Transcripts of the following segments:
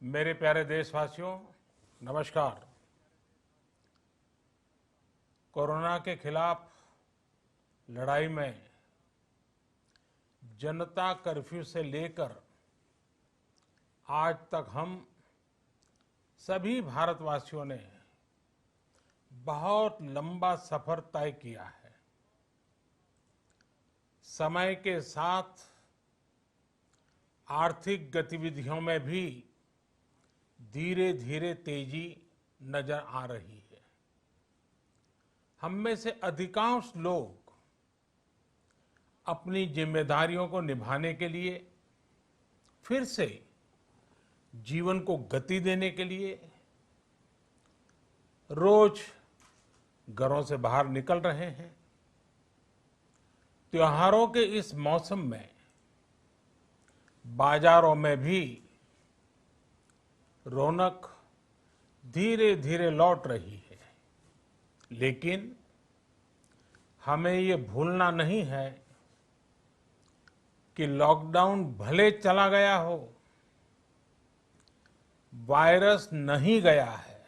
मेरे प्यारे देशवासियों, नमस्कार। कोरोना के खिलाफ लड़ाई में जनता कर्फ्यू से लेकर आज तक हम सभी भारतवासियों ने बहुत लंबा सफर तय किया है। समय के साथ आर्थिक गतिविधियों में भी धीरे धीरे तेजी नजर आ रही है। हम में से अधिकांश लोग अपनी जिम्मेदारियों को निभाने के लिए, फिर से जीवन को गति देने के लिए रोज घरों से बाहर निकल रहे हैं। त्योहारों के इस मौसम में बाजारों में भी रौनक धीरे धीरे लौट रही है, लेकिन हमें ये भूलना नहीं है कि लॉकडाउन भले चला गया हो, वायरस नहीं गया है।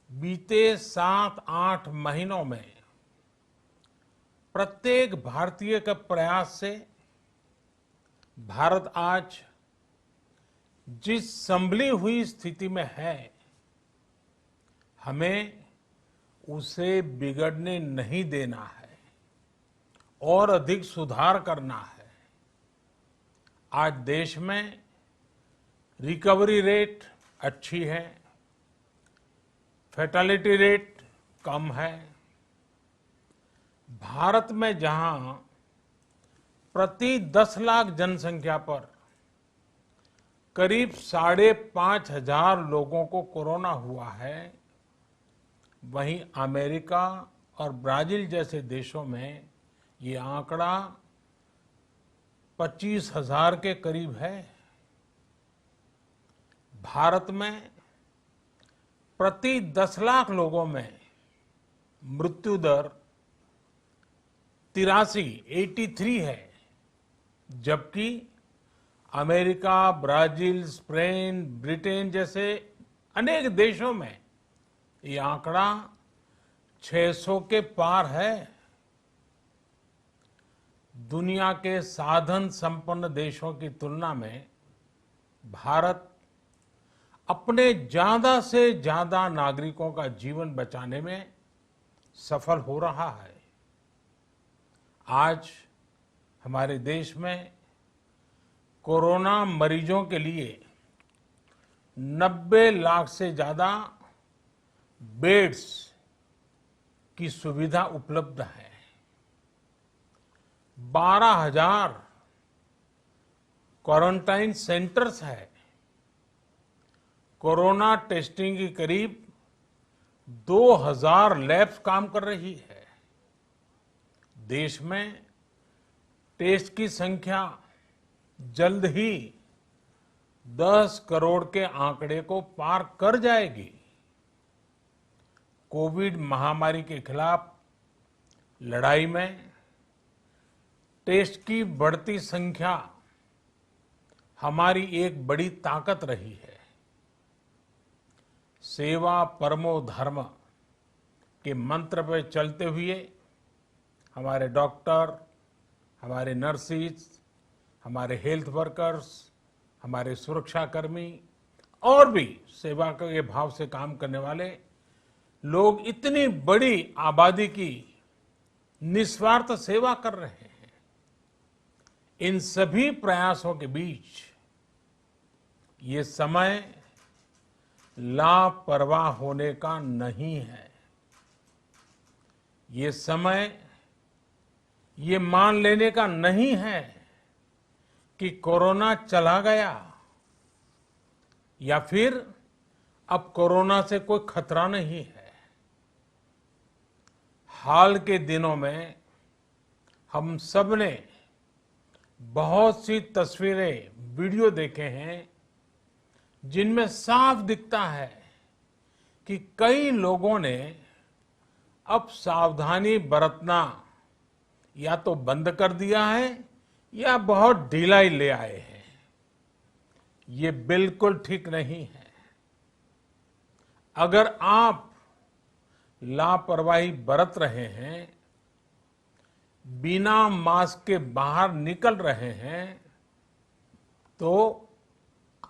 बीते 7-8 महीनों में प्रत्येक भारतीय के प्रयास से भारत आज जिस संभली हुई स्थिति में है, हमें उसे बिगड़ने नहीं देना है और अधिक सुधार करना है। आज देश में रिकवरी रेट अच्छी है, फैटेलिटी रेट कम है। भारत में जहां प्रति 10 लाख जनसंख्या पर करीब 5,500 लोगों को कोरोना हुआ है, वहीं अमेरिका और ब्राजील जैसे देशों में ये आंकड़ा 25,000 के करीब है। भारत में प्रति 10 लाख लोगों में मृत्यु दर 83 है, जबकि अमेरिका, ब्राजील, स्पेन, ब्रिटेन जैसे अनेक देशों में ये आंकड़ा 600 के पार है। दुनिया के साधन संपन्न देशों की तुलना में भारत अपने ज्यादा से ज्यादा नागरिकों का जीवन बचाने में सफल हो रहा है। आज हमारे देश में कोरोना मरीजों के लिए 90 लाख से ज्यादा बेड्स की सुविधा उपलब्ध है। 12,000 क्वारंटाइन सेंटर्स है। कोरोना टेस्टिंग की करीब 2,000 लैब्स काम कर रही है। देश में टेस्ट की संख्या जल्द ही 10 करोड़ के आंकड़े को पार कर जाएगी। कोविड महामारी के खिलाफ लड़ाई में टेस्ट की बढ़ती संख्या हमारी एक बड़ी ताकत रही है। सेवा परमो धर्म के मंत्र पर चलते हुए हमारे डॉक्टर, हमारे नर्सिस, हमारे हेल्थ वर्कर्स, हमारे सुरक्षाकर्मी और भी सेवा के भाव से काम करने वाले लोग इतनी बड़ी आबादी की निस्वार्थ सेवा कर रहे हैं। इन सभी प्रयासों के बीच ये समय लापरवाह होने का नहीं है। ये समय ये मान लेने का नहीं है कि कोरोना चला गया या फिर अब कोरोना से कोई खतरा नहीं है। हाल के दिनों में हम सब ने बहुत सी तस्वीरें, वीडियो देखे हैं जिनमें साफ दिखता है कि कई लोगों ने अब सावधानी बरतना या तो बंद कर दिया है या बहुत ढिलाई ले आए हैं। ये बिल्कुल ठीक नहीं है। अगर आप लापरवाही बरत रहे हैं, बिना मास्क के बाहर निकल रहे हैं, तो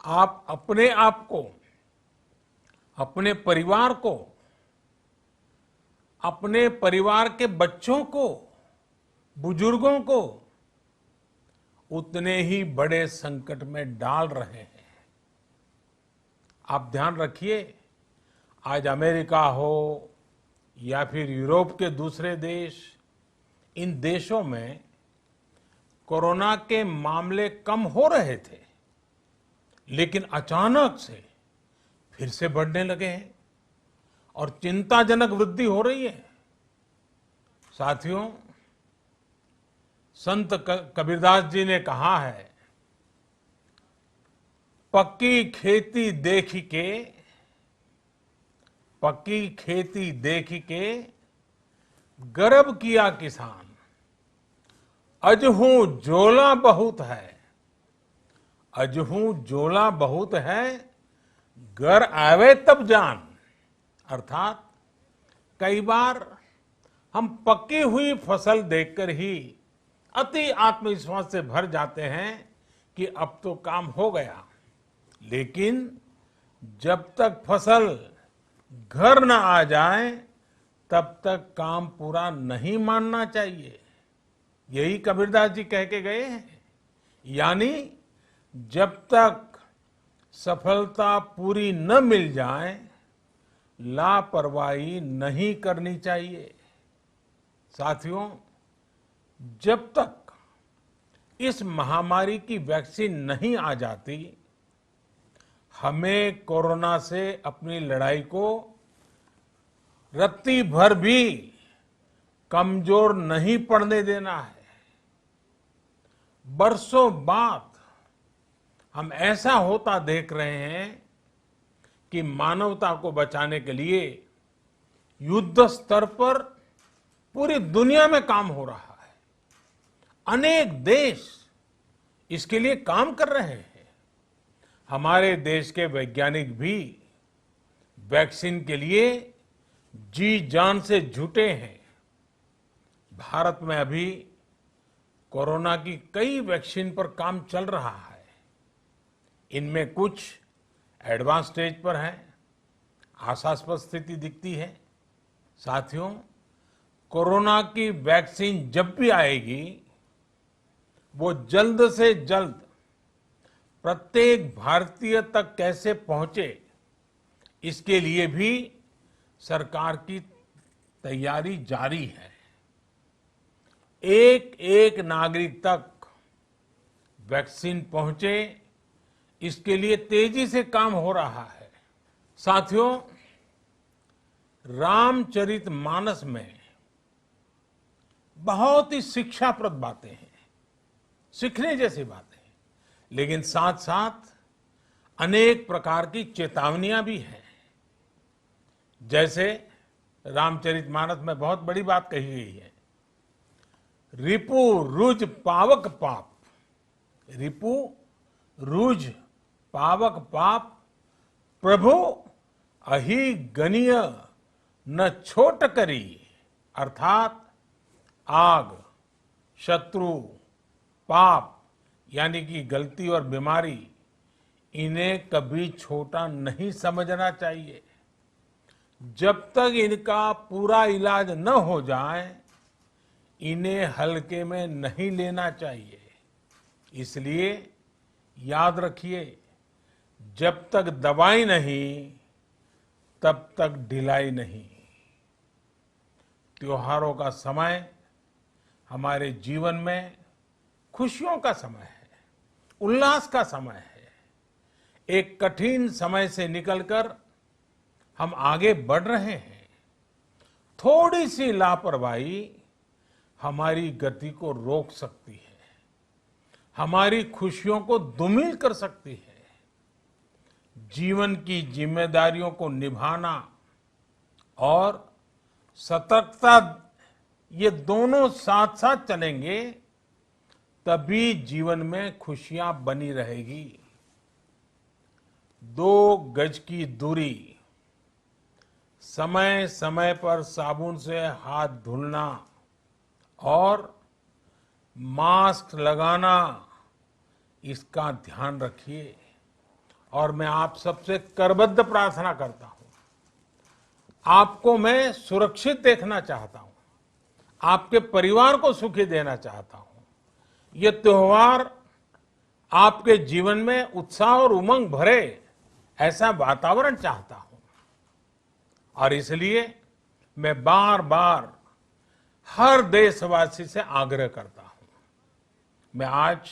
आप अपने आप को, अपने परिवार को, अपने परिवार के बच्चों को, बुजुर्गों को उतने ही बड़े संकट में डाल रहे हैं। आप ध्यान रखिए, आज अमेरिका हो या फिर यूरोप के दूसरे देश, इन देशों में कोरोना के मामले कम हो रहे थे, लेकिन अचानक से फिर से बढ़ने लगे हैं और चिंताजनक वृद्धि हो रही है। साथियों, संत कबीरदास जी ने कहा है, पक्की खेती देख के, पक्की खेती देख के गर्व किया किसान, अजहू जोला बहुत है, अजहू जोला बहुत है, घर आवे तब जान। अर्थात कई बार हम पकी हुई फसल देखकर ही अति आत्मविश्वास से भर जाते हैं कि अब तो काम हो गया, लेकिन जब तक फसल घर न आ जाए तब तक काम पूरा नहीं मानना चाहिए। यही कबीरदास जी कह के गए हैं। यानी जब तक सफलता पूरी न मिल जाए, लापरवाही नहीं करनी चाहिए। साथियों, जब तक इस महामारी की वैक्सीन नहीं आ जाती, हमें कोरोना से अपनी लड़ाई को रत्ती भर भी कमजोर नहीं पड़ने देना है। बरसों बाद हम ऐसा होता देख रहे हैं कि मानवता को बचाने के लिए युद्ध स्तर पर पूरी दुनिया में काम हो रहा है। अनेक देश इसके लिए काम कर रहे हैं। हमारे देश के वैज्ञानिक भी वैक्सीन के लिए जी जान से जुटे हैं। भारत में अभी कोरोना की कई वैक्सीन पर काम चल रहा है। इनमें कुछ एडवांस स्टेज पर है, आशास्पद स्थिति दिखती है। साथियों, कोरोना की वैक्सीन जब भी आएगी, वो जल्द से जल्द प्रत्येक भारतीय तक कैसे पहुंचे, इसके लिए भी सरकार की तैयारी जारी है। एक एक नागरिक तक वैक्सीन पहुंचे, इसके लिए तेजी से काम हो रहा है। साथियों, रामचरितमानस में बहुत ही शिक्षाप्रद बातें हैं, सीखने जैसी बातें हैं, लेकिन साथ साथ अनेक प्रकार की चेतावनियां भी हैं। जैसे रामचरितमानस में बहुत बड़ी बात कही गई है, रिपु रुज पावक पाप, रिपु रुज पावक पाप, प्रभु अहि गनीय न छोट करी। अर्थात आग, शत्रु, पाप यानी कि गलती और बीमारी, इन्हें कभी छोटा नहीं समझना चाहिए। जब तक इनका पूरा इलाज न हो जाए, इन्हें हल्के में नहीं लेना चाहिए। इसलिए याद रखिए, जब तक दवाई नहीं, तब तक ढिलाई नहीं। त्योहारों का समय हमारे जीवन में खुशियों का समय है, उल्लास का समय है। एक कठिन समय से निकलकर हम आगे बढ़ रहे हैं। थोड़ी सी लापरवाही हमारी गति को रोक सकती है, हमारी खुशियों को धूमिल कर सकती है। जीवन की जिम्मेदारियों को निभाना और सतर्कता, ये दोनों साथ साथ चलेंगे, तभी जीवन में खुशियां बनी रहेगी। 2 गज की दूरी, समय समय पर साबुन से हाथ धुलना और मास्क लगाना, इसका ध्यान रखिए। और मैं आप सबसे करबद्ध प्रार्थना करता हूं, आपको मैं सुरक्षित देखना चाहता हूं, आपके परिवार को सुखी देना चाहता हूं। ये त्योहार आपके जीवन में उत्साह और उमंग भरे, ऐसा वातावरण चाहता हूं। और इसलिए मैं बार बार हर देशवासी से आग्रह करता हूं। मैं आज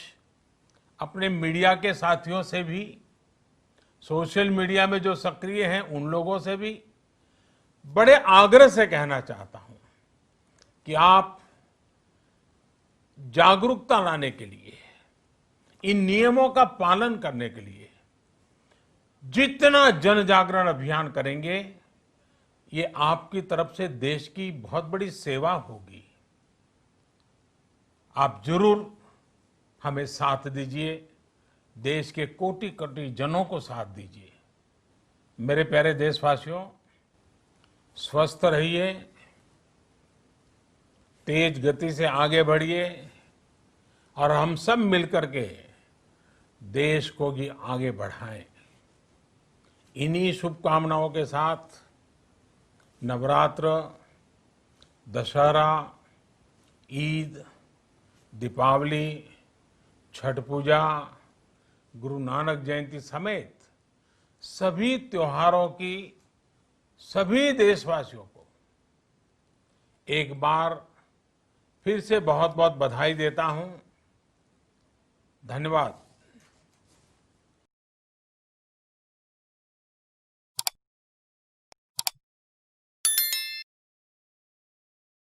अपने मीडिया के साथियों से भी, सोशल मीडिया में जो सक्रिय हैं उन लोगों से भी बड़े आग्रह से कहना चाहता हूं कि आप जागरूकता लाने के लिए, इन नियमों का पालन करने के लिए जितना जन जागरण अभियान करेंगे, ये आपकी तरफ से देश की बहुत बड़ी सेवा होगी। आप जरूर हमें साथ दीजिए, देश के कोटि कोटि जनों को साथ दीजिए। मेरे प्यारे देशवासियों, स्वस्थ रहिए, तेज गति से आगे बढ़िए और हम सब मिलकर के देश को भी आगे बढ़ाएं। इन्हीं शुभकामनाओं के साथ नवरात्र, दशहरा, ईद, दीपावली, छठ पूजा, गुरु नानक जयंती समेत सभी त्योहारों की सभी देशवासियों को एक बार फिर से बहुत बहुत बधाई देता हूं। धन्यवाद।